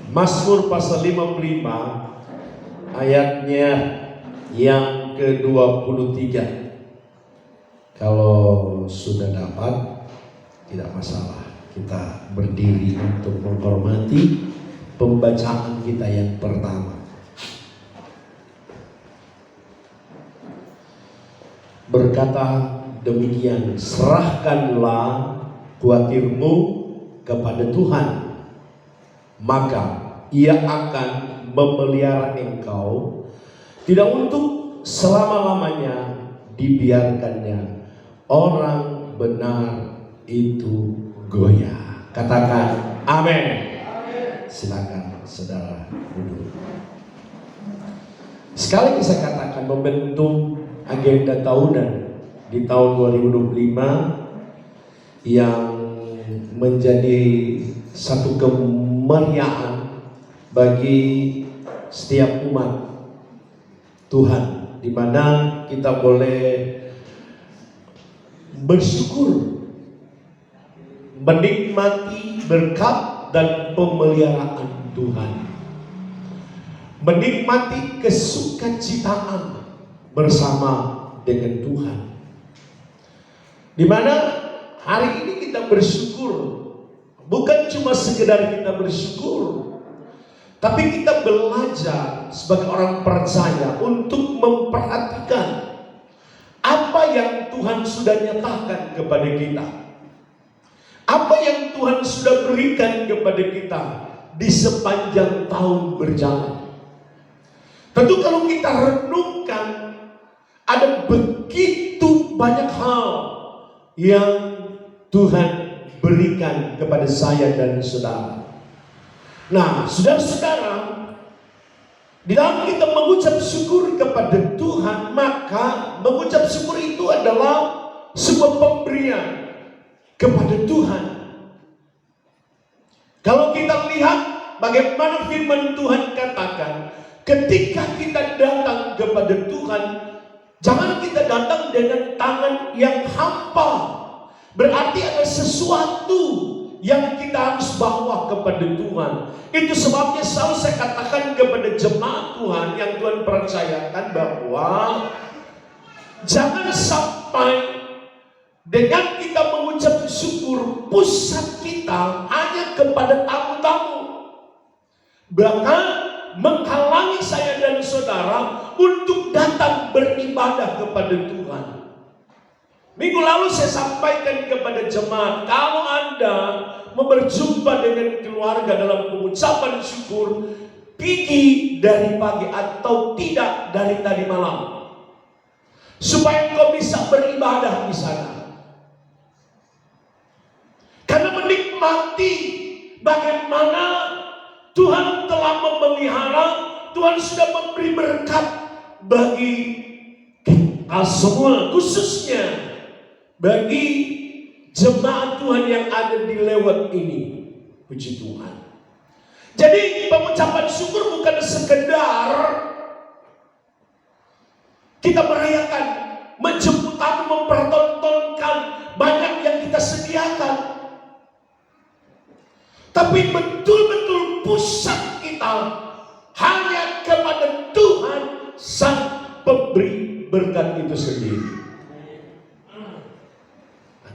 Mazmur pasal 55 ayatnya yang ke-23. Kalau sudah dapat, tidak masalah. Kita berdiri untuk menghormati pembacaan kita yang pertama. Berkata demikian, serahkanlah khawatirmu kepada Tuhan, maka Ia akan memelihara engkau. Tidak untuk selama-lamanya dibiarkannya orang benar itu goyah. Katakan amin. Silakan saudara duduk. Sekali saya katakan, membentuk agenda tahunan di tahun 2025 yang menjadi satu kemeriahan bagi setiap umat Tuhan, di mana kita boleh bersyukur, menikmati berkat dan pemeliharaan Tuhan, menikmati kesukacitaan bersama dengan Tuhan, di mana hari ini kita bersyukur. Bukan cuma sekedar kita bersyukur, tapi kita belajar sebagai orang percaya untuk memperhatikan apa yang Tuhan sudah nyatakan kepada kita, apa yang Tuhan sudah berikan kepada kita di sepanjang tahun berjalan. Tentu kalau kita renungkan, ada begitu banyak hal yang Tuhan berikan kepada saya dan saudara. Nah, saudara-saudara, di dalam kita mengucap syukur kepada Tuhan, maka mengucap syukur itu adalah sebuah pemberian kepada Tuhan. Kalau kita lihat bagaimana firman Tuhan katakan, ketika kita datang kepada Tuhan, jangan kita datang dengan tangan yang hampa. Berarti ada sesuatu yang kita harus bawa kepada Tuhan. Itu sebabnya selalu saya katakan kepada jemaat Tuhan yang Tuhan percayakan bahwa jangan sampai dengan kita mengucap syukur, pusat kita hanya kepada tamu-tamu, bahkan menghalangi saya dan saudara untuk datang beribadah kepada Tuhan. Minggu lalu saya sampaikan kepada jemaat, kalau Anda mau berjumpa dengan keluarga dalam pengucapan syukur, pergi dari pagi atau tidak dari tadi malam, supaya engkau bisa beribadah di sana. Karena menikmati bagaimana Tuhan telah memelihara, Tuhan sudah memberi berkat bagi kita semua, khususnya bagi jemaat Tuhan yang ada di lewat ini. Puji Tuhan. Jadi pengucapan syukur bukan sekedar kita merayakan, menjemput tamu, mempertontonkan banyak yang kita sediakan, tapi betul-betul pusat kita hanya kepada Tuhan Sang Pemberi berkat itu sendiri.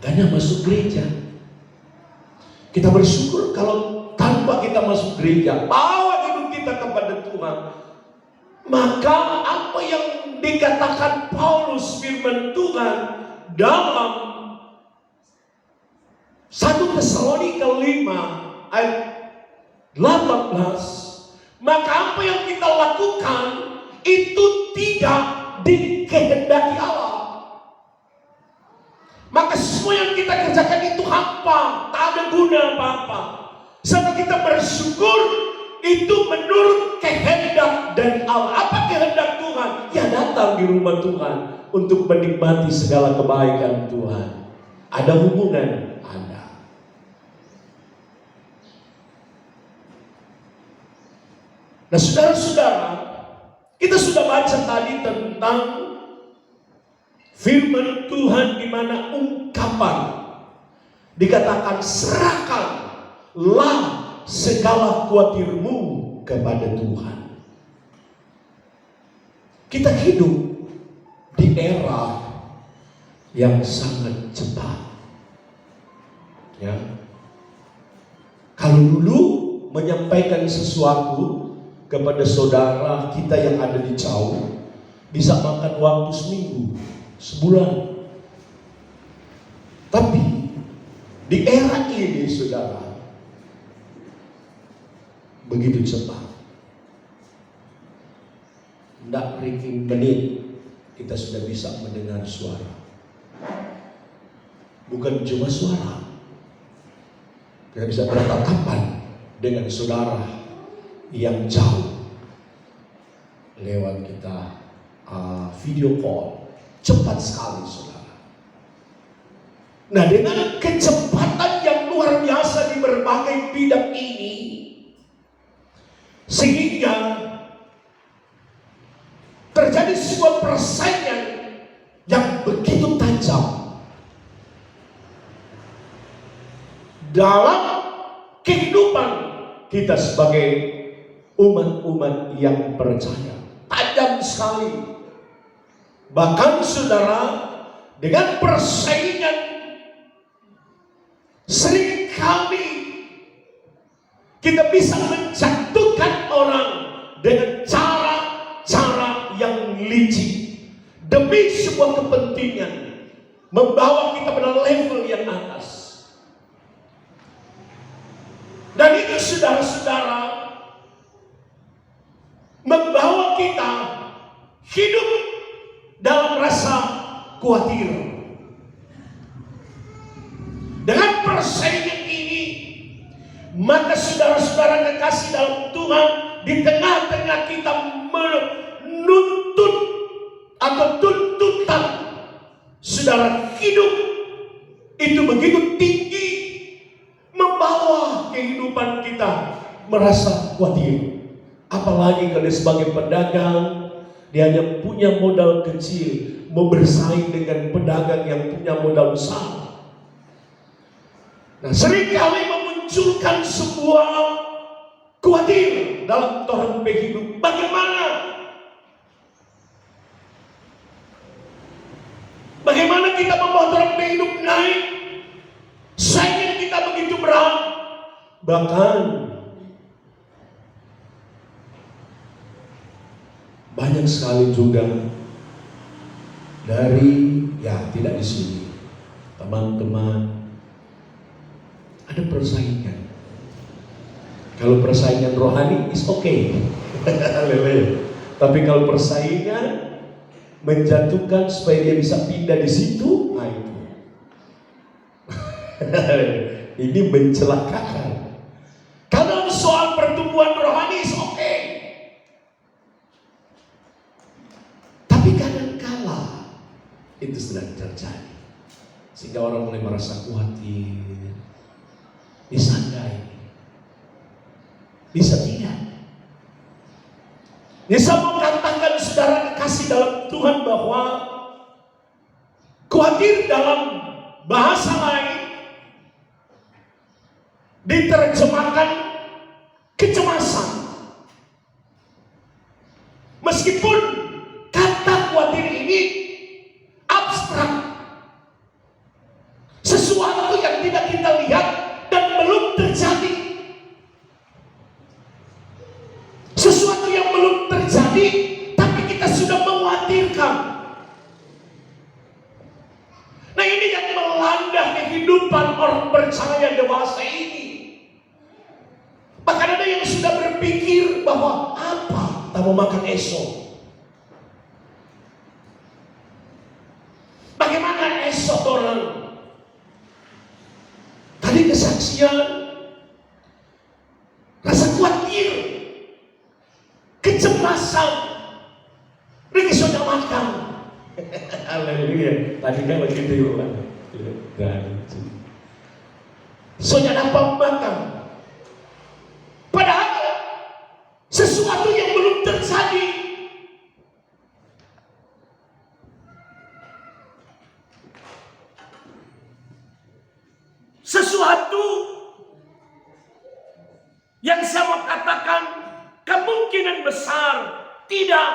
Makanya masuk gereja, kita bersyukur kalau tanpa kita masuk gereja, bawa hidup kita kepada Tuhan, maka apa yang dikatakan Paulus firman Tuhan dalam 1 Tesalonika 5 ayat 18, maka apa yang kita lakukan itu tidak dikehendaki Allah. Maka semua yang kita kerjakan itu hampa, tak ada guna apa-apa. Saat kita bersyukur, itu menurut kehendak dari Allah. Apa kehendak Tuhan? Ya, datang di rumah Tuhan untuk menikmati segala kebaikan Tuhan. Ada hubungan? Ada. Nah, saudara-saudara, kita sudah baca tadi tentang firman Tuhan di mana ungkapan dikatakan serahkanlah segala khawatirmu kepada Tuhan. Kita hidup di era yang sangat cepat. Ya. Kalau dulu menyampaikan sesuatu kepada saudara kita yang ada di jauh, bisa makan waktu seminggu, sebulan. Tapi di era ini, saudara, begitu cepat. Tidak berhenti menit, kita sudah bisa mendengar suara. Bukan cuma suara, kita bisa bertatapan dengan saudara yang jauh lewat kita video call. Cepat sekali, saudara. Nah, dengan kecepatan yang luar biasa di berbagai bidang ini, sehingga terjadi sebuah persaingan yang begitu tajam dalam kehidupan kita sebagai umat-umat yang percaya. Tajam sekali. Bahkan saudara, dengan persaingan seringkali kita bisa menjatuhkan orang dengan cara-cara yang licik demi sebuah kepentingan, membawa kita pada level yang atas. Dan itu, saudara-saudara, membawa kita hidup dalam rasa khawatir. Dengan persaingan ini, maka saudara-saudara kekasih dalam Tuhan, di tengah-tengah kita menuntut atau tuntutan saudara hidup itu begitu tinggi, membawa kehidupan kita merasa khawatir. Apalagi kalau sebagai pedagang, dia hanya punya modal kecil, mau bersaing dengan pedagang yang punya modal besar. Nah, seringkali memunculkan sebuah khawatir dalam orang hidup. Bagaimana kita membawa orang hidup naik? Saingan kita begitu berat. Bahkan banyak sekali juga dari, tidak di sini, teman-teman, ada persaingan. Kalau persaingan rohani is okay. Tapi kalau persaingan menjatuhkan supaya dia bisa pindah di situ, itu ini mencelakakan. Kalau soal pertumbuhan rohani is okay. Tapi kadang-kala itu sedang terjadi, sehingga orang mulai merasa khawatir. Bisa enggak ini? Bisa tidak? Bisa mengatakan saudara kasih dalam Tuhan bahwa khawatir dalam bahasa lain diterjemahkan kecemasan. Meskipun kata khawatir ini abstrak, sesuatu yang tidak kita lihat dan belum terjadi, sesuatu yang belum terjadi tapi kita sudah mengkhawatirkan. Nah, ini yang melanda kehidupan orang percaya dewasa ini. Bahkan ada yang sudah berpikir bahwa apa tak mau makan esok, bagaimana esok orang. Tadi kesaksian, rasa khawatir, kecemasan, ini sudah makan. Haleluya. Tadi kan begitu ya. Sudah dapat makan. Padahal sesuatu yang belum terjadi. Sesuatu yang saya mau katakan besar. Tidak.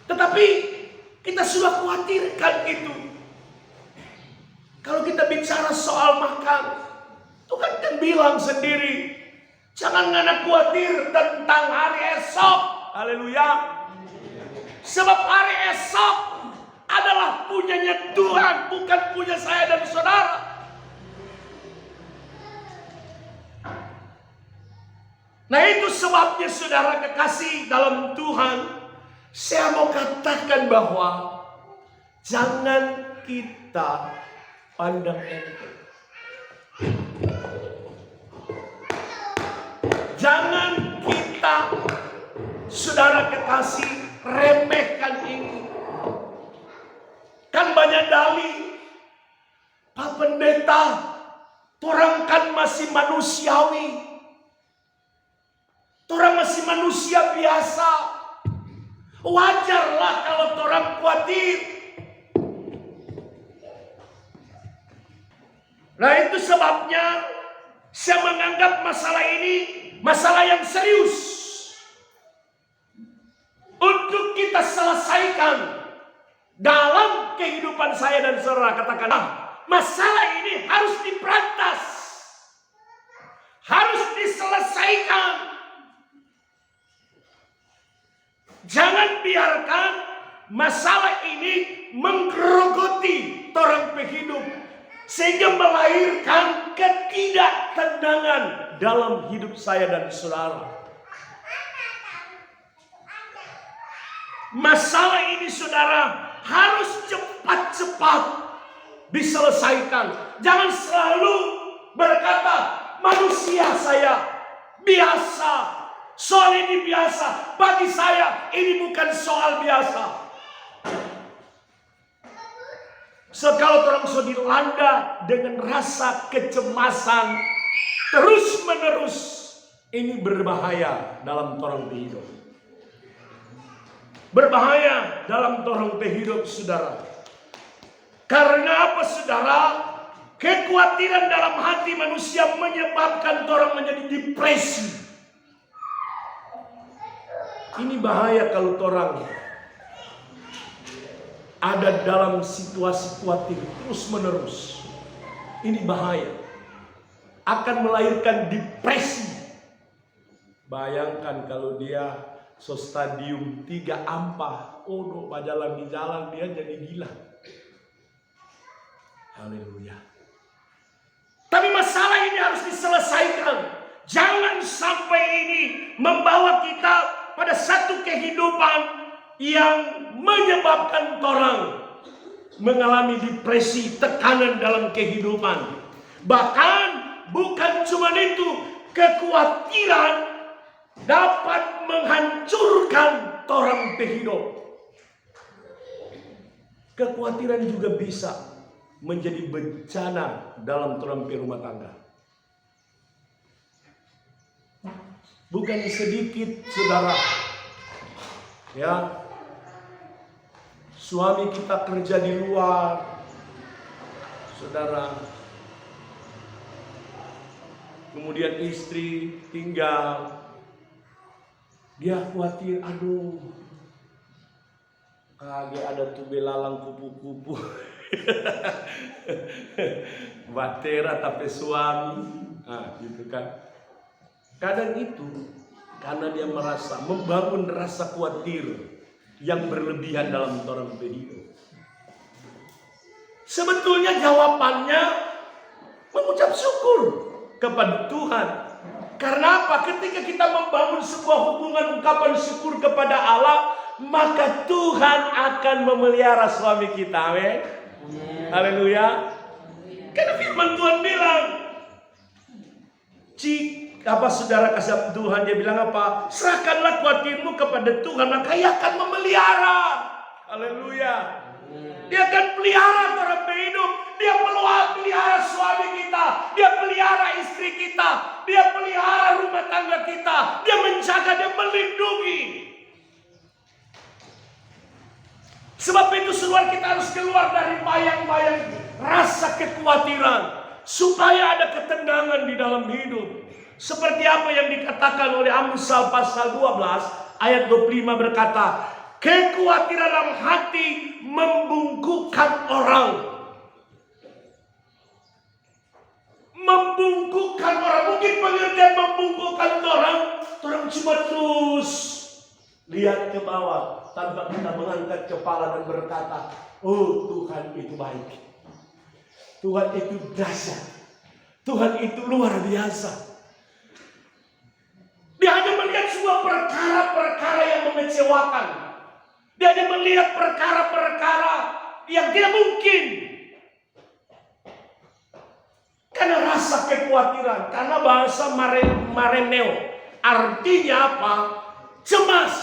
Tetapi kita sudah khawatirkan itu. Kalau kita bicara soal makan, Tuhan kan bilang sendiri, jangan ngana khawatir tentang hari esok. Haleluya. Sebab hari esok adalah punyanya Tuhan, bukan punya saya dan saudara. Nah, itu sebabnya saudara kekasih dalam Tuhan, saya mau katakan bahwa jangan kita pandang enteng. Jangan kita, saudara kekasih, remehkan ini. Kan banyak dalih, Pak Pendeta, orang kan masih manusiawi. Orang masih manusia biasa. Wajarlah kalau orang khawatir. Nah, itu sebabnya saya menganggap masalah ini masalah yang serius untuk kita selesaikan dalam kehidupan saya dan saudara. Katakanlah, masalah ini harus diberantas, harus diselesaikan. Jangan biarkan masalah ini menggerogoti orang penghidup sehingga melahirkan ketidaktenangan dalam hidup saya dan saudara. Masalah ini saudara harus cepat-cepat diselesaikan. Jangan selalu berkata, manusia saya biasa. Soal ini biasa. Bagi saya ini bukan soal biasa. Kalau orang sudah dilanda dengan rasa kecemasan terus menerus, ini berbahaya dalam orang hidup. Berbahaya dalam orang hidup saudara. Karena apa saudara? Kekhawatiran dalam hati manusia menyebabkan orang menjadi depresi. Ini bahaya kalau orang ada dalam situasi khawatir terus menerus. Ini bahaya. Akan melahirkan depresi. Bayangkan kalau dia stadium 3 ampah. Oh, jalan di jalan dia jadi gila. Haleluya. Tapi masalah ini harus diselesaikan. Jangan sampai ini membawa kita pada satu kehidupan yang menyebabkan orang mengalami depresi, tekanan dalam kehidupan. Bahkan bukan cuma itu, kekhawatiran dapat menghancurkan orang hidup. Kekhawatiran juga bisa menjadi bencana dalam orang rumah tangga. Bukan sedikit saudara, ya, suami kita kerja di luar, saudara, kemudian istri tinggal, dia khawatir, aduh, kagak ada tuh belalang kupu-kupu, batera tapi suami, nah gitu kan. Kadang itu karena dia merasa membangun rasa khawatir yang berlebihan dalam orang hidup. Sebetulnya jawabannya mengucap syukur kepada Tuhan. Karena apa? Ketika kita membangun sebuah hubungan ungkapan syukur kepada Allah, maka Tuhan akan memelihara suami kita. Amin. Haleluya. Karena firman Tuhan bilang, apa saudara kasih Tuhan, dia bilang apa? Serahkanlah khawatirmu kepada Tuhan, maka Ia akan memelihara. Haleluya. Dia akan pelihara orang hidup. Dia pelihara suami kita. Dia pelihara istri kita. Dia pelihara rumah tangga kita. Dia menjaga, dia melindungi. Sebab itu saudara, kita harus keluar dari bayang-bayang rasa kekhawatiran, supaya ada ketenangan di dalam hidup. Seperti apa yang dikatakan oleh Amsal pasal 12 ayat 25 berkata, kekhawatiran dalam hati membungkukkan orang. Membungkukkan orang. Mungkin pengertian membungkukkan orang cuma terus lihat ke bawah tanpa kita mengangkat kepala dan berkata, oh Tuhan itu baik, Tuhan itu dahsyat, Tuhan itu luar biasa. Dia hanya melihat sebuah perkara-perkara yang mengecewakan. Dia hanya melihat perkara-perkara yang tidak mungkin. Karena rasa kekhawatiran, karena bahasa mareneo, artinya apa? Cemas,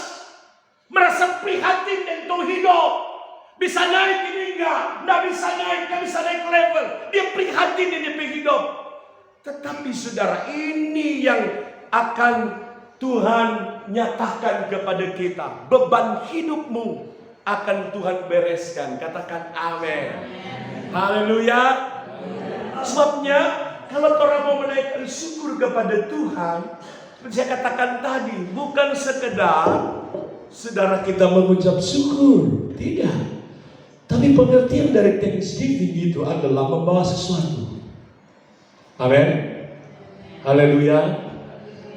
merasa prihatin untuk hidup. Bisa naik ini enggak bisa naik level. Dia prihatin ini hidup. Tetapi saudara, ini yang akan Tuhan nyatakan kepada kita. Beban hidupmu akan Tuhan bereskan. Katakan amin. Haleluya. Sebabnya kalau orang mau menaikkan syukur kepada Tuhan, seperti saya katakan tadi, bukan sekedar saudara kita mengucap syukur, tidak. Tapi pengertian dari Thanksgiving itu adalah membawa sesuatu. Amin. Haleluya.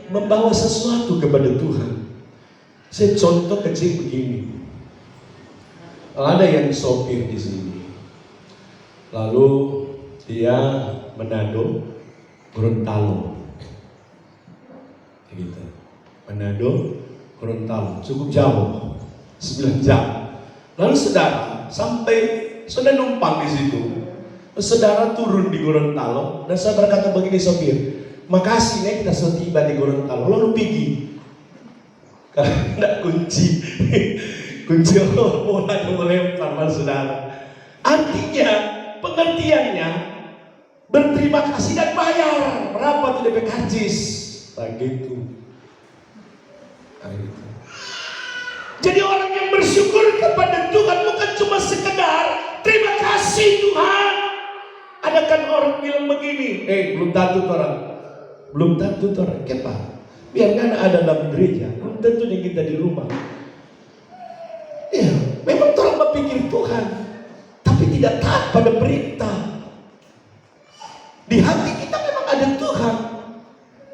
Membawa sesuatu kepada Tuhan. Saya contoh kecil begini. Ada yang sopir di sini. Lalu dia Manado, Gorontalo. Gitu. Manado, Gorontalo, cukup jauh, 9 jam. Lalu saudara sampai sudah numpang di situ. Saudara turun di Gorontalo dan saya berkata begini sopir, makasih nih kita sudah tiba di Gorontalo. Lalu pergi. Karena kunci bola yang melempar pada saudara. Artinya pengertiannya berterima kasih dan bayar. Berapa tuh DP karcis? Begitu. Jadi orang yang bersyukur kepada Tuhan bukan cuma sekedar terima kasih Tuhan. Ada kan orang bilang begini, belum tentu orang kita. Biar kan ada dalam gereja, belum tentu yang kita di rumah. Ya, memang orang berpikir Tuhan, tapi tidak taat pada perintah. Di hati kita memang ada Tuhan,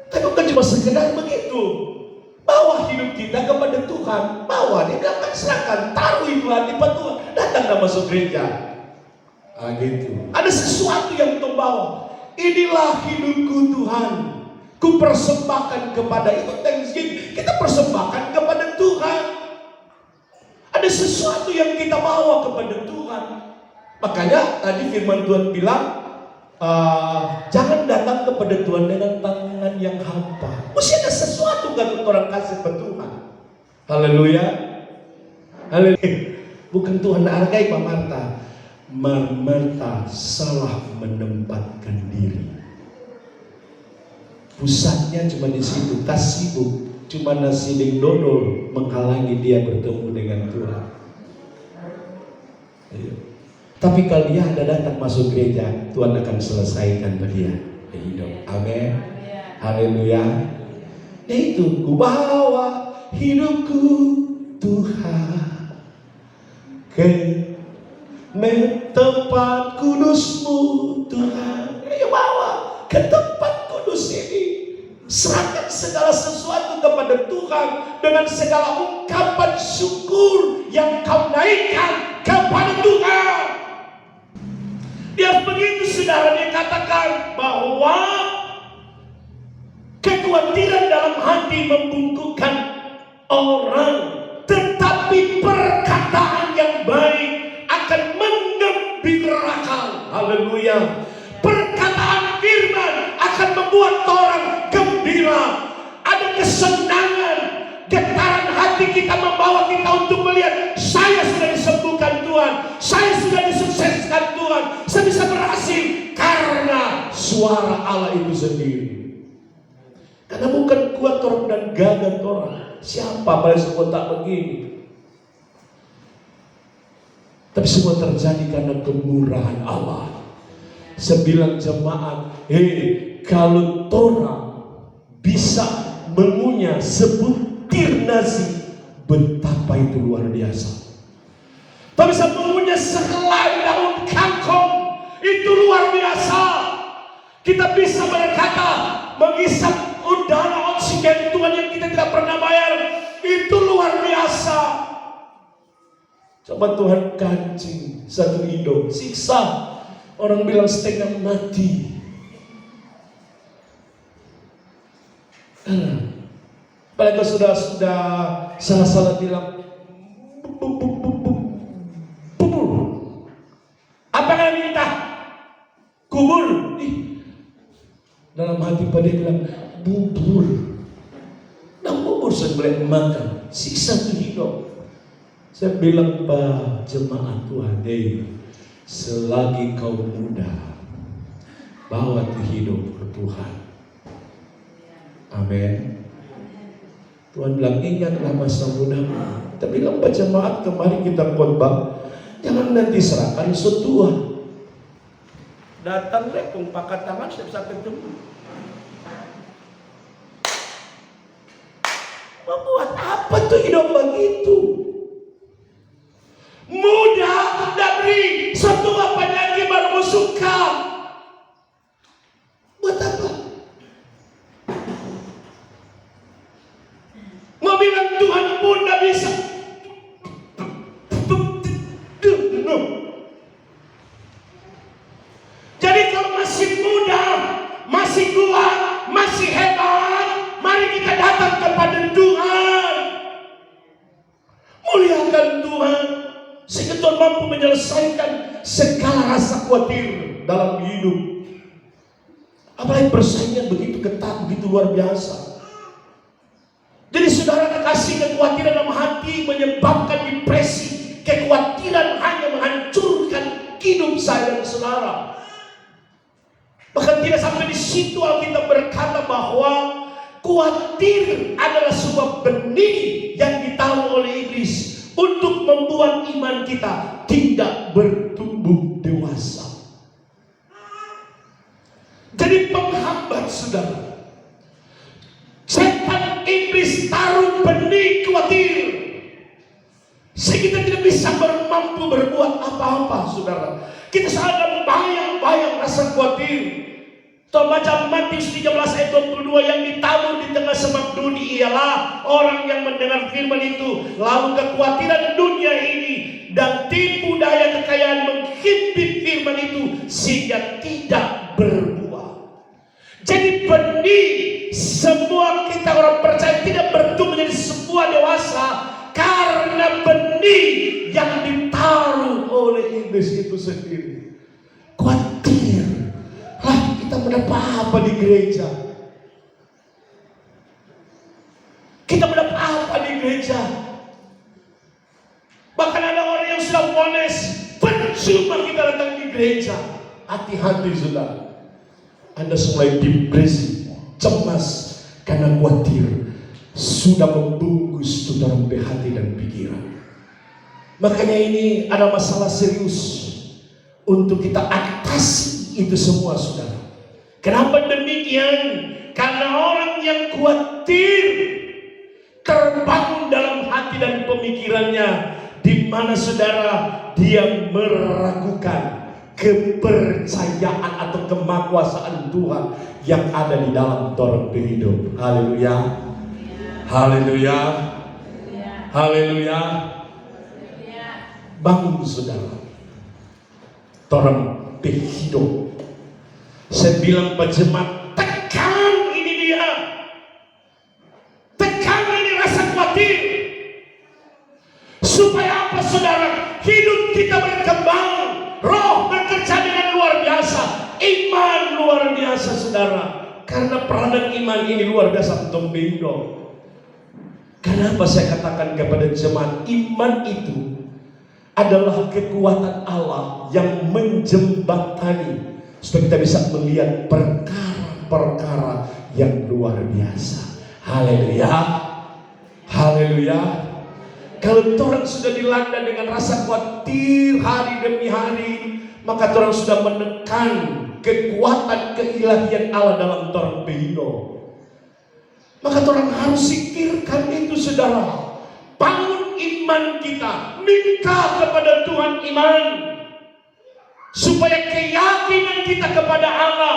tapi bukan cuma sekedar begitu. Bawa hidup kita kepada Tuhan, bawa dia akan serahkan, taruh itu hati pada Tuhan, datang masuk gereja. Gitu. Ada sesuatu yang membawa. Inilah hidupku Tuhan, ku persembahkan kepada itu. Thanksgiving kita persembahkan kepada Tuhan. Ada sesuatu yang kita bawa kepada Tuhan. Makanya tadi firman Tuhan bilang, jangan datang kepada Tuhan dengan tangan yang hampa. Mesti ada sesuatu kan orang kasih ke Tuhan. Haleluya. Haleluya. Bukan Tuhan hargai Pak Marta. Marta salah menempatkan diri. Pusatnya cuma di situ, tas sibuk, cuma nasi dodol menghalangi dia bertemu dengan Tuhan. Ayo. Tapi kalau dia ada datang masuk gereja, Tuhan akan selesaikan dia hidup. Amin. Haleluya. Itu ku bawa hidupku Tuhan ke tempat kudus-Mu Tuhan. Ayo bawa ke tempat kudus ini. Serahkan segala sesuatu kepada Tuhan dengan segala ungkapan syukur yang kau naikkan kepada Tuhan. Dia begitu saudara, dia katakan bahwa kekhawatiran dalam hati membungkukkan orang, tetapi perkataan yang baik akan menggembirakan. Haleluya. Perkataan firman akan membuat orang gembira. Ada kesenangan, getaran hati kita membawa kita untuk melihat, saya sudah disembuhkan Tuhan, saya sudah disukseskan Tuhan, saya bisa berhasil karena suara Allah itu sendiri. Karena bukan kuat orang dan gagah orang. Siapa pada sekotak begini? Tapi semua terjadi karena kemurahan Allah. Sembilan jemaat, kalau orang bisa mengunyah sebutir nasi, betapa itu luar biasa. Tapi bisa mengunyah sehelai daun kangkung, itu luar biasa. Kita bisa berkata, menghisap udara oksigen Tuhan yang kita tidak pernah bayar, itu luar biasa. Coba Tuhan kancing satu hidup, siksa. Orang bilang setengah mati. Padahal sudah salah bilang bubur. Apa kalian minta? Kubur. Dalam hati pada bilang bubur. Nah bubur saya boleh makan. Siksa itu hidup. Saya bilang Pak jemaat Tuhan, selagi kau muda, bawa tu hidup ke Tuhan. Amin. Tuhan bilang ingatlah masa mudamu. Kita bilang Pak jemaat kemarin kita khotbah, jangan nanti serahkan setua. Datang deh, kung pakat tangan saya bisa ketemu. Membuat apa tuh hidup begitu? Muda dari setua penyakit baru suka. Buat apa? Mau bilang Tuhan pun tidak bisa. Jadi kalau masih muda, masih kuat, masih hebat, mari kita datang kepada Tuhan. Muliakan Tuhan. Sehingga Tuhan mampu menyelesaikan segala rasa khawatir dalam hidup. Apalagi persaingan begitu ketat, begitu luar biasa. Jadi saudara kekasih, kekhawatiran dalam hati menyebabkan depresi. Kekhawatiran hanya menghancurkan hidup saya dan saudara. Bahkan tidak sampai di situ Alkitab berkata bahwa khawatir adalah sebuah benih yang ditaruh oleh iblis untuk membuat iman kita tidak bertumbuh dewasa. Jadi penghambat saudara. Setan iblis taruh benih khawatir, sehingga kita tidak bisa mampu berbuat apa-apa saudara. Kita selalu bayang-bayang rasa khawatir. Tuhan baca Matius 13 ayat 22, yang ditabur di tengah semak duri ialah orang yang mendengar firman itu, lalu kekhawatiran dunia ini dan tipu daya kekayaan menghimpit firman itu sehingga tidak berbuah. Jadi benih semua kita orang percaya tidak bertumbuh menjadi sebuah dewasa karena benih yang ditaruh oleh iblis itu sendiri. Khawatir lah kita mendapat apa di gereja? Kita mendapat apa di gereja? Bahkan ada orang yang sudah vonis, percuma kita datang di gereja. Hati-hati saudara. Anda mulai depresi, cemas karena khawatir sudah membungkus dalam hati dan pikiran. Makanya ini ada masalah serius untuk kita atasi itu semua saudara. Kenapa demikian? Karena orang yang khawatir terbangun dalam hati dan pemikirannya, di mana saudara dia meragukan kepercayaan atau kemakuasaan Tuhan yang ada di dalam torang hidup. Haleluya. Haleluya. Haleluya. Bangun saudara. Torang hidup. Saya bilang Pak jemaat, tekan ini dia. Tekan ini rasa khawatir. Supaya apa saudara? Hidup kita berkembang. Roh bekerja dengan luar biasa. Iman luar biasa saudara. Karena peranan iman ini luar biasa untuk hidup. Kenapa saya katakan kepada jemaat, iman itu adalah kekuatan Allah yang menjembatani supaya kita bisa melihat perkara-perkara yang luar biasa. Haleluya. Haleluya. Kalau orang sudah dilanda dengan rasa khawatir hari demi hari, maka orang sudah menekan kekuatan keilahian Allah dalam orang hidup. Maka orang harus singkirkan itu, saudara. Bangun iman kita, minta kepada Tuhan iman, supaya keyakinan kita kepada Allah,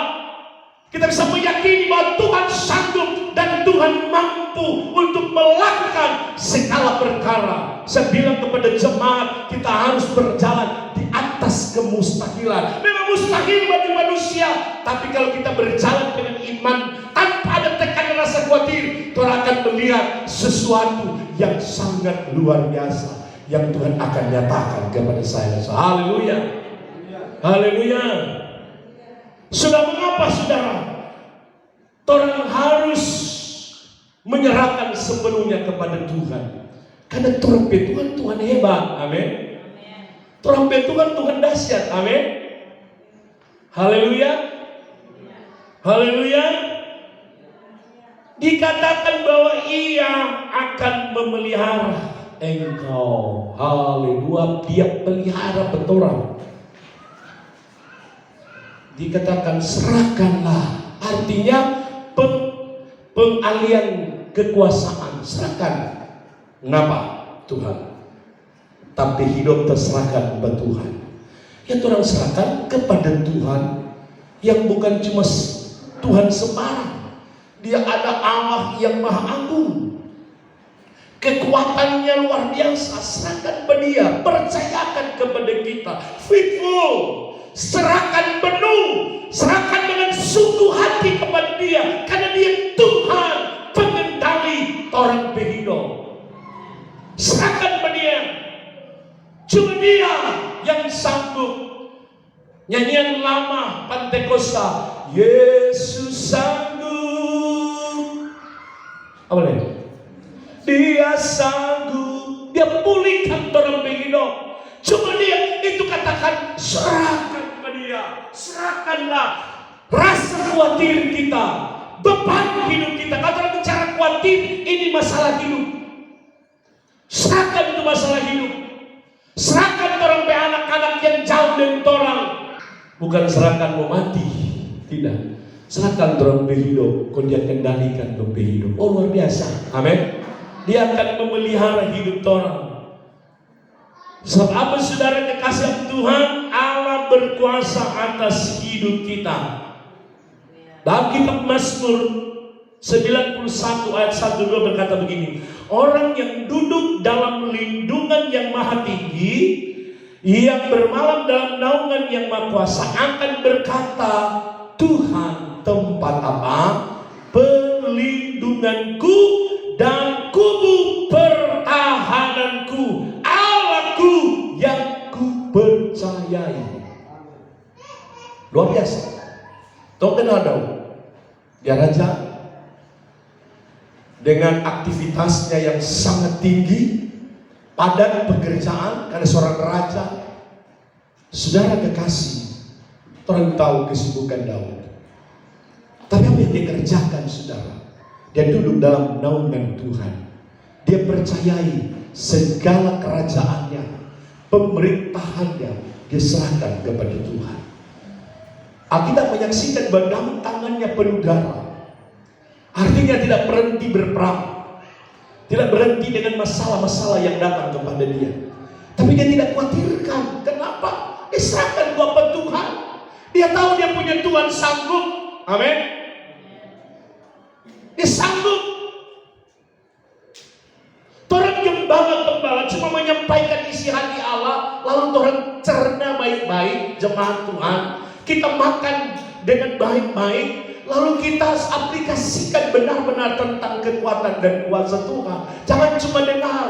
kita bisa meyakini bahwa Tuhan sanggup dan Tuhan mampu untuk melakukan segala perkara. Saya bilang kepada jemaat, kita harus berjalan di atas kemustahilan. Memang mustahil bagi manusia, tapi kalau kita berjalan dengan iman tanpa ada tekanan rasa khawatir, Tuhan akan melihat sesuatu yang sangat luar biasa yang Tuhan akan nyatakan kepada saya. Haleluya, haleluya. Sudah mengapa, saudara? Orang harus menyerahkan sepenuhnya kepada Tuhan. Karena trompet Tuhan, Tuhan hebat. Amin. Trompet Tuhan, Tuhan dahsyat. Amin. Haleluya. Haleluya. Dikatakan bahwa Ia akan memelihara engkau. Haleluya. Dia pelihara betorang. Dikatakan serahkanlah, artinya pengalian kekuasaan, serahkan. Kenapa? Tuhan. Tapi hidup terserahkan kepada Tuhan. Ya, orang serahkan kepada Tuhan yang bukan cuma Tuhan sembarang. Dia ada Allah yang maha agung, kekuatannya luar biasa. Serahkan kepada Dia, percayakan kepada kita, faithful. Serahkan penuh, serahkan dengan sungguh hati kepada Dia, karena Dia Tuhan pengendali orang berhidup. Serahkan kepada Dia. Cuma Dia yang sanggup. Nyanyian lama Pantekosta, Yesus sanggup. Apa lagi? Dia sanggup, Dia pulihkan orang berhidup. Cuma Dia, itu katakan serahkan kepada Dia. Serahkanlah rasa khawatir kita, beban hidup kita. Kalau bicara khawatir, ini masalah hidup. Serahkan itu masalah hidup. Serahkan orang be anak-anak yang jauh dari orang. Bukan serahkan mau mati, tidak. Serahkan orang berhidup, kau Dia kendalikan orang berhidup. Oh, luar biasa. Amin. Dia akan memelihara hidup orang. Sebab apa, saudara kekasih Tuhan, Allah berkuasa atas hidup kita. Dalam kitab Mazmur 91 ayat 1-2 berkata begini, orang yang duduk dalam lindungan yang maha tinggi, yang bermalam dalam naungan yang maha kuasa, akan berkata, Tuhan tempat apa? Perlindunganku dan kubu pertahananku, Allahku yang ku percayai. Luar biasa. Tahu kenal Daud? Dia raja dengan aktivitasnya yang sangat tinggi, padat pekerjaan karena seorang raja. Saudara kekasih, orang tahu kesibukan Daud. Tapi apa yang dia kerjakan, saudara? Dia duduk dalam naungan Tuhan. Dia percayai segala kerajaannya, pemerintahannya, dia serahkan kepada Tuhan. Alkitab menyaksikan bahwa dalam tangannya penuh darah. Artinya tidak berhenti berperang, tidak berhenti dengan masalah-masalah yang datang kepada dia. Tapi dia tidak khawatirkan. Kenapa? Dia serahkan kepada Tuhan. Dia tahu dia punya Tuhan sanggup. Amin. Dia sanggup. Orang gembala-gembala cuma menyampaikan isi hati Allah, lalu orang cerna baik-baik, jemaat Tuhan. Kita makan dengan baik-baik, lalu kita aplikasikan benar-benar tentang kekuatan dan kuasa Tuhan. Jangan cuma dengar,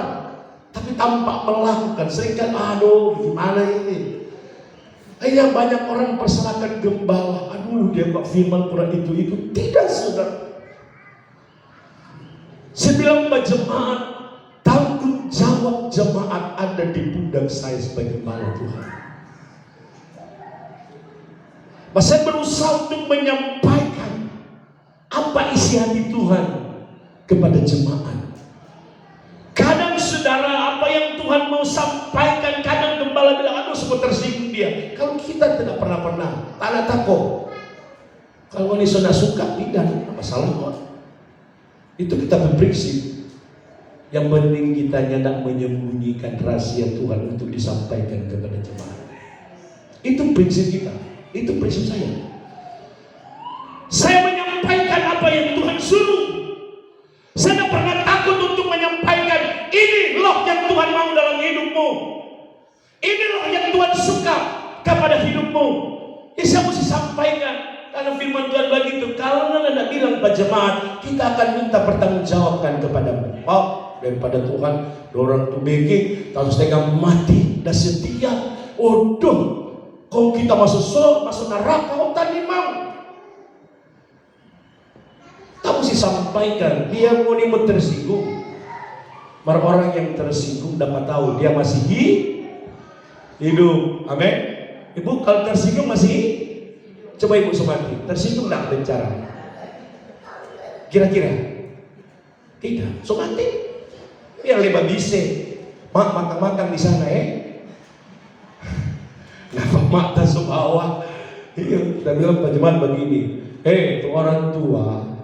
tapi tampak melakukan. Seringkali, aduh gimana ini? Iya, banyak orang persalahkan gembala. Aduh, dia kok firman Quran itu. Tidak, saudara. Saya bilang kepada jemaat, tanggung jawab jemaat ada di pundak saya sebagai gembala Tuhan. Saya berusaha untuk menyampaikan apa isi hati Tuhan kepada jemaat. Kadang saudara, apa yang Tuhan mau sampaikan, kadang gembala bilang, aduh semua tersinggung dia. Kalau kita tidak pernah, tak ada takut. Kalau ini sudah suka, tidak masalah kok. Itu kita berprinsip. Yang penting kita tidak menyembunyikan rahasia Tuhan untuk disampaikan kepada jemaat. Itu prinsip kita. Itu prinsip saya. Saya menyampaikan apa yang Tuhan suruh. Saya tidak pernah takut untuk menyampaikan, ini loh yang Tuhan mau dalam hidupmu. Ini loh yang Tuhan suka kepada hidupmu. Ini saya mesti sampaikan. Karena firman Tuhan begitu. Kalau anda bilang pada jemaat, kita akan minta pertanggungjawabkan kepadamu. Oh, daripada Tuhan, orang tu bikin, kalau setengah mati dan setia. Waduh, kalau kita masuk neraka, otak ni mau. Kita mesti sampaikan. Dia mau tersinggung. Orang yang tersinggung dapat tahu dia masih hidup. Amin. Ibu kalau tersinggung masih. Coba ibu Sumati, tersinggung enggak bicara? Kira-kira? Tidak. Sumati? Biar lebih bisa. Mak makan-makan di sana Napa mak tak subawa? Iya, kita bilang penjemaat begini. Tuh orang tua,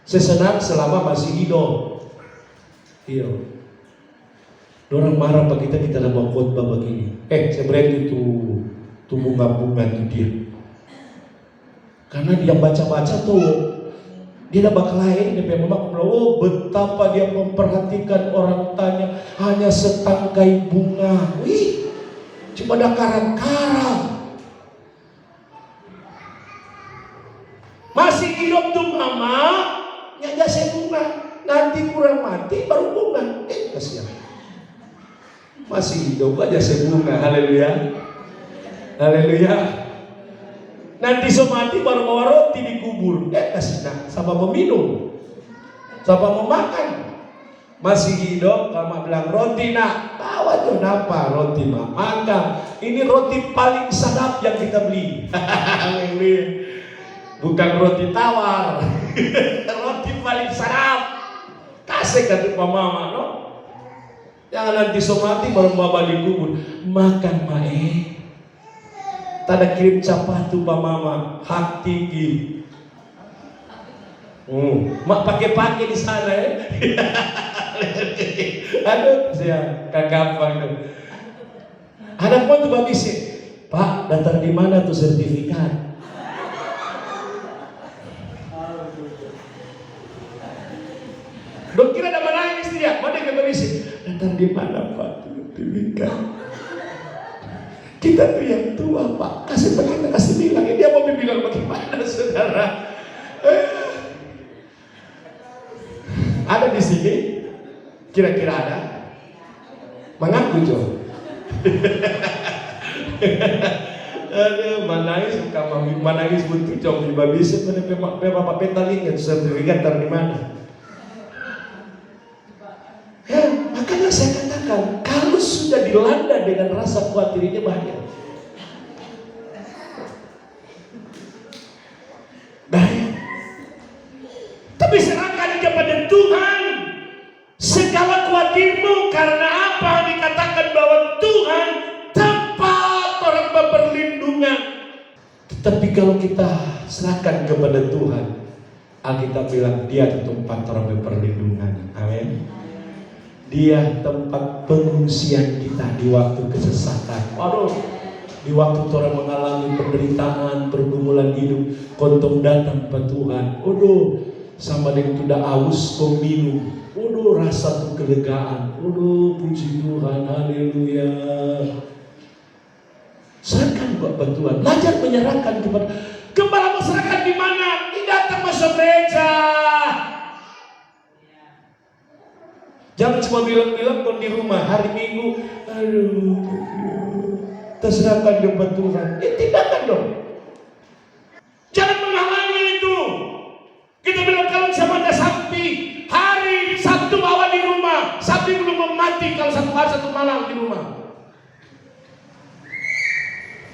sesenang selama masih hidup. Iya. Orang marah pak kita dalam khotbah begini. Sebenarnya itu bunga-bunga itu dia. Karena dia baca-baca tuh, dia dah bakal lain, dia punya mama bilang, betapa dia memperhatikan orang tanya hanya setangkai bunga. Wih, cuma ada karang-karang. Masih hidup tuh mama, nyajase bunga. Nanti kurang mati baru bunga. Kasihan. Masih hidup aja sebunga. Haleluya. Haleluya. Nanti somati baru bawa roti dikubur. Kasih sama meminum, sama memakan. Masih hidup, kalau bilang roti nak, bawa tuh napa roti mak makan. Ini roti paling sedap yang kita beli. Bukan roti tawar, roti paling sedap. Kasih kata mama, no. Jangan nanti somati baru bawa dikubur. Makan mae. Tada kirim capatu pa mama, hak tinggi. Mak pakai di sana Aduh, saya kagampang itu. Anak pun tuh babisi, Pak, daftar di mana tuh sertifikat? Dok kira ada menangis dia, mana yang babisi? Daftar di mana Pak? Sertifikat. Kita tuh yang tua Pak, kita kasih bilang, dia mau bilang bagaimana saudara? Ada di sini? Kira-kira ada? Mengaku Jo. Aduh, manangis manangis buntu Jo, bisa mana Bapak petalingan sertifikat di mana? Makanya saya katakan, kalau sudah dilanda dengan rasa khawatir ini bahaya. Bahaya. Tapi serahkan kepada Tuhan segala khawatirmu. Karena apa? Dikatakan bahwa Tuhan tempat orang berperlindungan. Tetapi kalau kita serahkan kepada Tuhan, Alkitab bilang dia tempat orang berperlindungan. Amin. Dia tempat pengungsian kita di waktu kesesatan. Waduh, di waktu orang mengalami penderitaan, pergumulan hidup, kontong datang ke Tuhan. Waduh, sama dengan tidak aus kau minum. Waduh, rasa tuh kelegaan. Waduh, puji Tuhan, haleluya. Serahkan buat bantuan. Belajar menyerahkan kepada gembala. Masyarakat di mana? Tidak datang masuk gereja. Jangan cuma bilang-bilang kalau di rumah hari Minggu, aduh, terserahkan kepada Tuhan. Tindakan dong. Jangan menghalangi itu. Kita bilang kalau sama ada sapi, hari Sabtu bawa di rumah. Sapi belum mati kalau satu hari satu malam di rumah.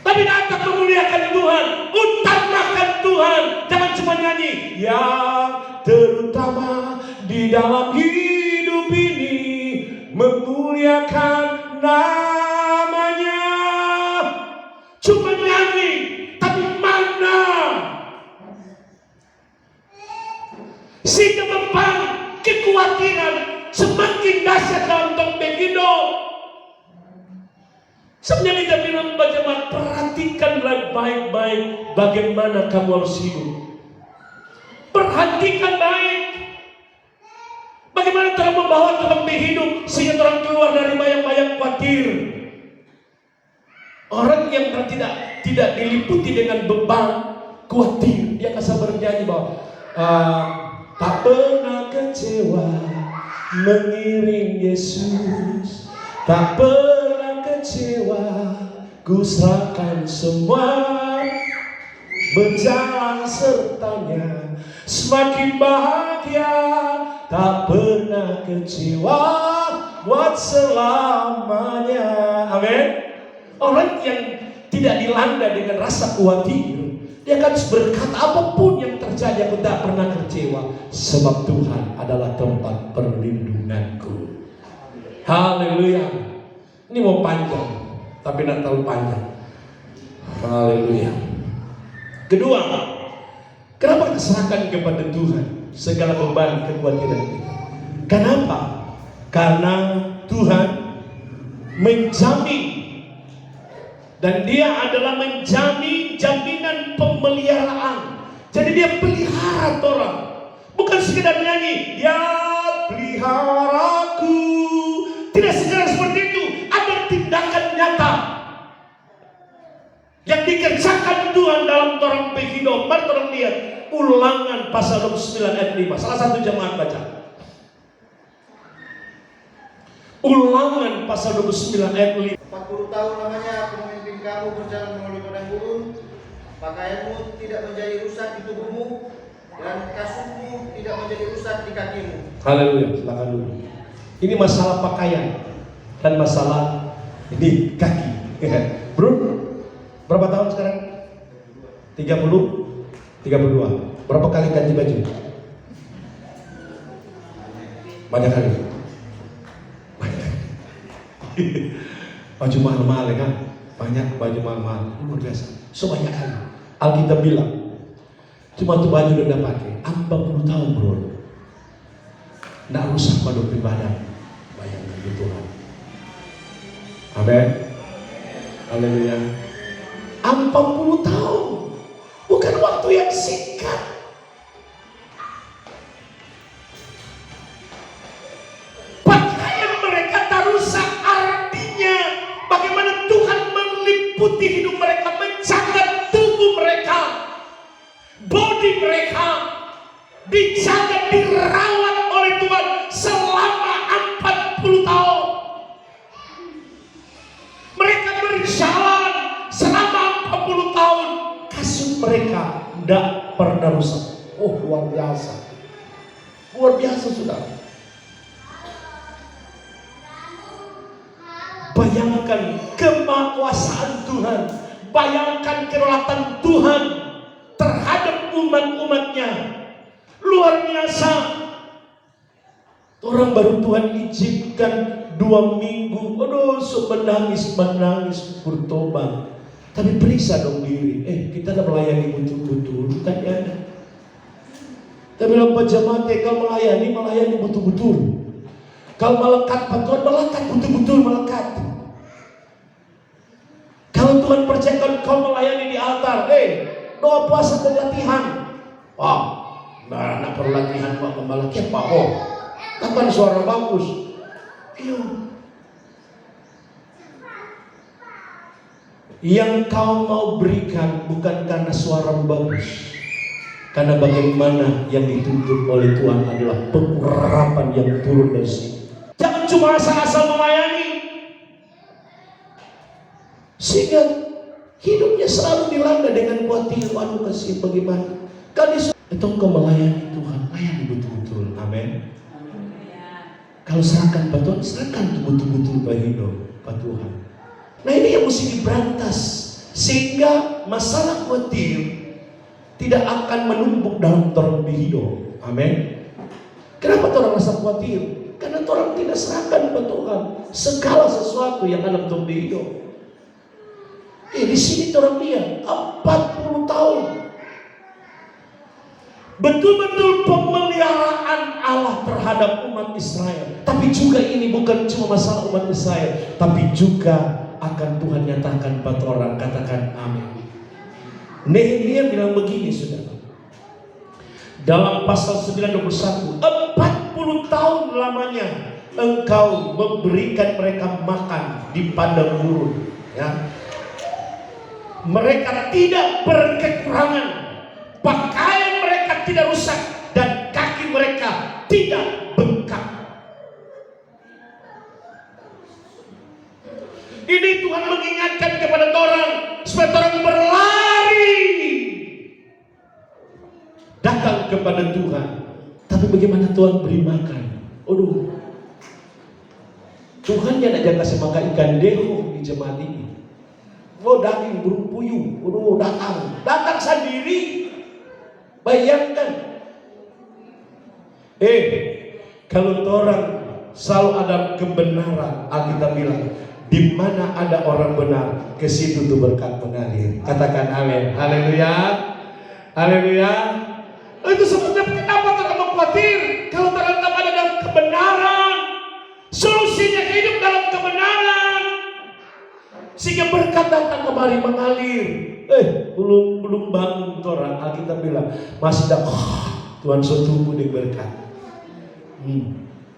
Tapi datang memuliakan Tuhan, utamakan Tuhan. Jangan cuma nyanyi. Yang terutama di dalam hidup ini memuliakan namanya. Cuma nyanyi, tapi mana si kebeban kekhawatiran semakin dahsyat dalam tempat hidup. Sebenarnya kita bilang bagaimana, perhatikanlah baik-baik bagaimana kamu harus hidup. Perhatikan baik bagaimana cara membawa tempat hidup sehingga orang keluar dari bayang-bayang khawatir. Orang yang tidak diliputi dengan beban khawatir, dia akan bernyanyi bahwa tak pernah kecewa mengiring Yesus, tak pernah kecewa, ku serahkan semua, berjalan sertanya, semakin bahagia, tak pernah kecewa, buat selamanya. Amin. Orang yang tidak dilanda dengan rasa khawatir, dia akan berkata, apapun yang terjadi aku tak pernah kecewa, sebab Tuhan adalah tempat perlindunganku. Haleluya. Ini mau panjang, tapi tidak terlalu panjang. Haleluya. Kedua, kenapa serahkan kepada Tuhan segala beban kekhawatiran kita? Kenapa? Karena Tuhan menjamin, dan dia adalah menjamin jaminan pemeliharaan. Jadi dia pelihara orang. Bukan sekedar nyanyi, dia peliharaku. Tidak sekedar seperti itu. Ada tindakan nyata yang dikerjakan Tuhan dalam orang hidup. Mari orang lihat Ulangan pasal 29 ayat 5. Salah satu jemaat baca. Ulangan pasal 29 ayat 5. 40 tahun lamanya aku memimpin kamu berjalan melalui padang gurun. Pakaianmu tidak menjadi rusak di tubuhmu, dan kasutmu tidak menjadi rusak di kakimu. Haleluya, silakan dulu. Ini masalah pakaian dan masalah ini kaki. Bro, berapa tahun sekarang? 30? 32. Berapa kali ganti baju? Banyak kali. Baju mahal-mahal ya kan? Banyak baju mahal-mahal, luar biasa. Sebanyak kali. Alkitab bilang, cuma tuh baju udah pakai 40 tahun bro. Nggak rusak pada pribadi. Bayangkan di Tuhan. Amin. Haleluya. 40 tahun. Bukan waktu yang singkat. Pakaian mereka tak rusak, artinya bagaimana Tuhan meliputi hidup mereka, menjaga tubuh mereka, body mereka dijaga, dirawat oleh Tuhan selama 40 tahun. Mereka berjalan selama 40 tahun, kasut mereka tidak pernah rusak. Oh, luar biasa. Luar biasa, saudara. Bayangkan kemakuasaan Tuhan, bayangkan kedaulatan Tuhan terhadap umat-umatnya. Luar biasa. Orang baru Tuhan izinkan 2 minggu, aduh, menangis bertobat. Tapi periksa dong diri, kita udah melayani betul-betul, kan ya? Kita bilang Pak Jemaat, kalau melayani betul-betul. Kalau melekat Pak Tuhan, melekat betul-betul melekat. Kalau Tuhan percayakan kau melayani di altar, doa puasa dan latihan. Wah, nah perlu latihan Pak, kembali ke Pak. Oh, kapan suara bagus? Iya. Yang kau mau berikan bukan karena suaramu bagus, karena bagaimana yang dituntut oleh Tuhan adalah pengurapan yang turun dari sini. Jangan cuma asal-asal melayani, sehingga hidupnya selalu dilanda dengan khawatir. Waduh, kasih bagaimana? Kalau kau melayani Tuhan, layani betul-betul. Amin. Kalau serahkan Pak Tuhan, serahkan betul-betul bagi hidup Pak Tuhan. Nah, ini yang mesti diberantas sehingga masalah khawatir tidak akan menumpuk dalam orang hidup. Amin. Kenapa orang rasa khawatir? Karena orang tidak serahkan kepada Tuhan segala sesuatu yang ada dalam hidup. Di sini orang lihat 40 tahun betul-betul pemeliharaan pemeliharaan Allah terhadap umat Israel. Tapi juga ini bukan cuma masalah umat Israel, tapi juga akan Tuhan nyatakan pada orang. Katakan amin. Nehemia bilang begini, saudara. Dalam pasal 9:21, 40 tahun lamanya engkau memberikan mereka makan di padang gurun, ya. Mereka tidak berkekurangan, pakaian mereka tidak rusak, dan kaki mereka tidak bengkak. Ini Tuhan mengingatkan kepada orang supaya orang berlari datang kepada Tuhan. Tapi bagaimana Tuhan beri makan? Aduh, Tuhan yang ada kasih makan ikan deho di jemaat ini. Oh, daging burung puyuh. Aduh, datang sendiri. Bayangkan. Kalau orang selalu ada kebenaran, Alkitab bilang, di mana ada orang benar, ke situ tuh berkat mengalir. Katakan amin. Haleluya. Haleluya. Itu sebabnya kenapa kamu khawatir kalau tetap ada dalam kebenaran. Solusinya hidup dalam kebenaran, sehingga berkat datang kemari mengalir. Belum bangun orang, Alkitab bilang masih dah Tuhan setumbuh di berkat.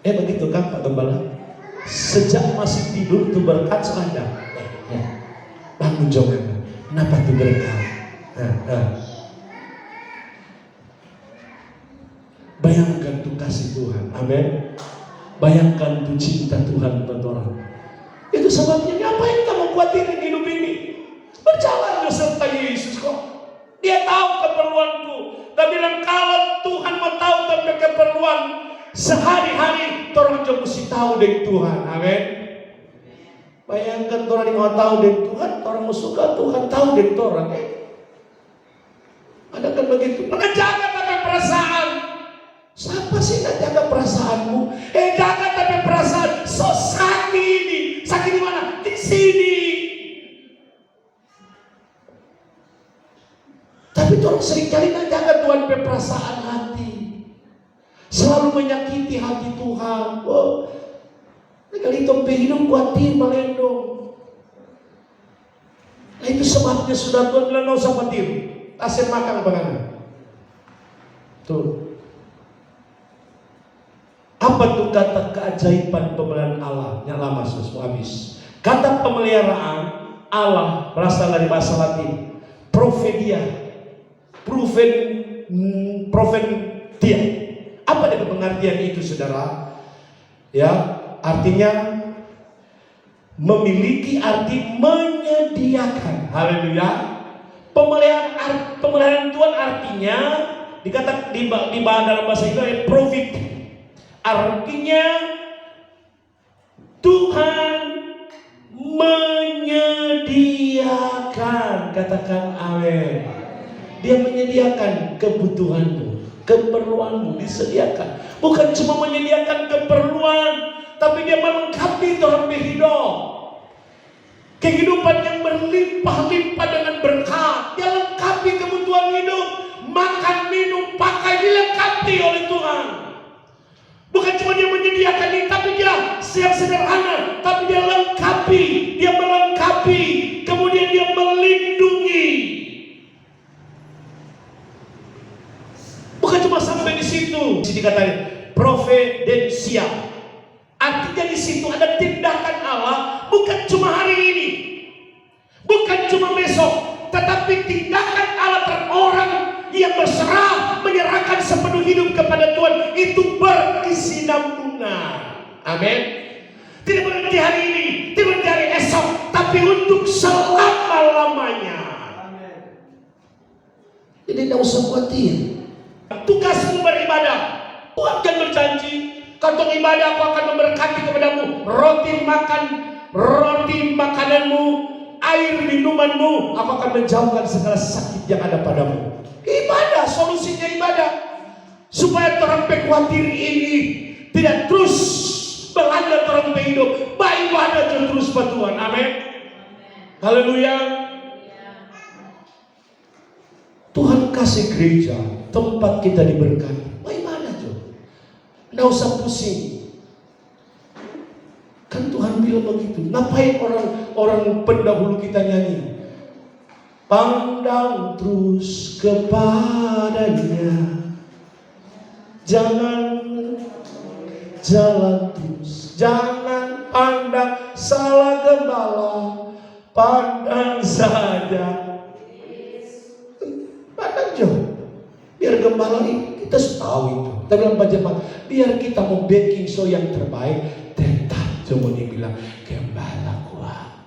Begitu kan Pak Gembala? Sejak masih tidur tuh berkat selanda. Bangun jangan. Kenapa tuh berkat? Bayangkan tuh kasih Tuhan, amin. Bayangkan tuh cinta Tuhan buat orang. Itu sebabnya ngapain kamu khawatirin hidup ini? Berjalan serta Yesus kok. Dia tahu keperluanku. Dan bilang kalau Tuhan mau tahu tentang keperluan sehari-hari, orang juga mesti tahu dengan Tuhan, amin. Bayangkan orang yang mau tahu dengan Tuhan, orang mau suka Tuhan tahu dengan orang. Ada kan begitu? Menjaga tapi perasaan. Siapa sih nak jaga perasaanmu? Jaga tapi perasaan. So sakit ini. Sakit di mana? Di sini. Tapi orang seringkali nak jaga Tuhan perasaan hati. Selalu menyakiti hati Tuhan. Kali tompe hidup khawatir melendong. Nah itu sebabnya sudah Tuhan bilang nggak usah khawatir. Tasir makan bagaimana? Tuh. Apa tuh kata keajaiban pemeliharaan Allah? Yang lama sudah habis. Kata pemeliharaan Allah berasal dari bahasa Latin providia. Proventia. Apa dari pengertian itu, saudara? Ya, artinya memiliki arti menyediakan. Haleluya. Pemeliharaan Tuhan artinya dikata di dalam bahasa Inggris provide. Artinya Tuhan menyediakan. Katakan amin. Dia menyediakan kebutuhanmu, keperluanmu disediakan. Bukan cuma menyediakan keperluan, tapi dia melengkapi dalam hidup. Kehidupan yang berlimpah-limpah dengan berkat. Dia lengkapi kebutuhan hidup. Makan, minum, pakai dilengkapi oleh Tuhan. Bukan cuma dia menyediakan ini, tapi dia yang sederhana, tapi dia lengkapi, dia melengkapi, kemudian dia melindungi. Bukan cuma sampai di situ. Di sini katanya providensia. Artinya di situ ada tindakan Allah, bukan cuma hari ini, bukan cuma besok, tetapi tindakan Allah terhadap orang yang berserah, menyerahkan sepenuh hidup kepada Tuhan, itu berkesinambungan. Amin. Tidak berhenti hari ini, tidak berhenti hari esok, tapi untuk selama-lamanya. Jadi tidak usah khawatir. Tugasmu beribadah. Tuhan kan berjanji, kantong ibadah aku akan memberkati kepadamu roti makananmu, air minumanmu, aku akan menjauhkan segala sakit yang ada padamu. Ibadah, solusinya ibadah. Supaya orang khawatir ini tidak terus melanda orang hidup. Beribadah terus pada Tuhan. Amin. Haleluya. Tuhan kasih gereja, tempat kita diberkati. Bagaimana tuh? Nggak usah pusing. Kan Tuhan bilang begitu. Ngapain orang pendahulu kita nyanyi? Pandang terus kepadanya, jangan jalan terus, jangan pandang salah gembala, pandang saja, pandang jauh. Biar gembala ini kita tahu itu. Kita bilang Pak, biar kita mau backing show yang terbaik, tetap cuma dia bilang gembala kuat.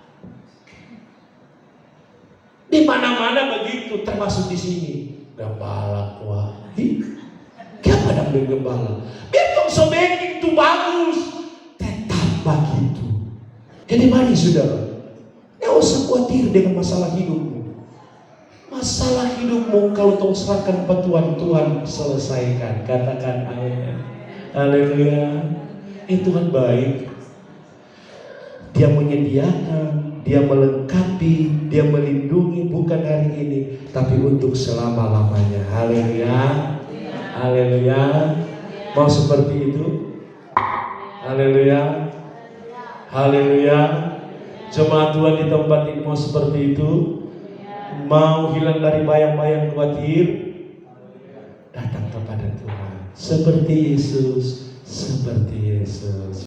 Di mana-mana begitu, termasuk di sini. Gembala kuat. Kenapa nak beli gembala? Biar tong so backing itu bagus. Tetap begitu. Jadi mari saudara, nggak usah khawatir dengan masalah hidupmu. Masalah hidupmu kalau tong serahkan pada Tuhan, Tuhan selesaikan. Katakan amin. Haleluya. Tuhan baik. Dia menyediakan, Dia melengkapi, Dia melindungi bukan hari ini, tapi untuk selama-lamanya. Haleluya. Haleluya. Mau seperti itu? Haleluya. Haleluya. Jemaat Tuhan di tempat ini mau seperti itu? Mau hilang dari bayang-bayang khawatir? Datang kepada Tuhan. Seperti Yesus. Seperti Yesus.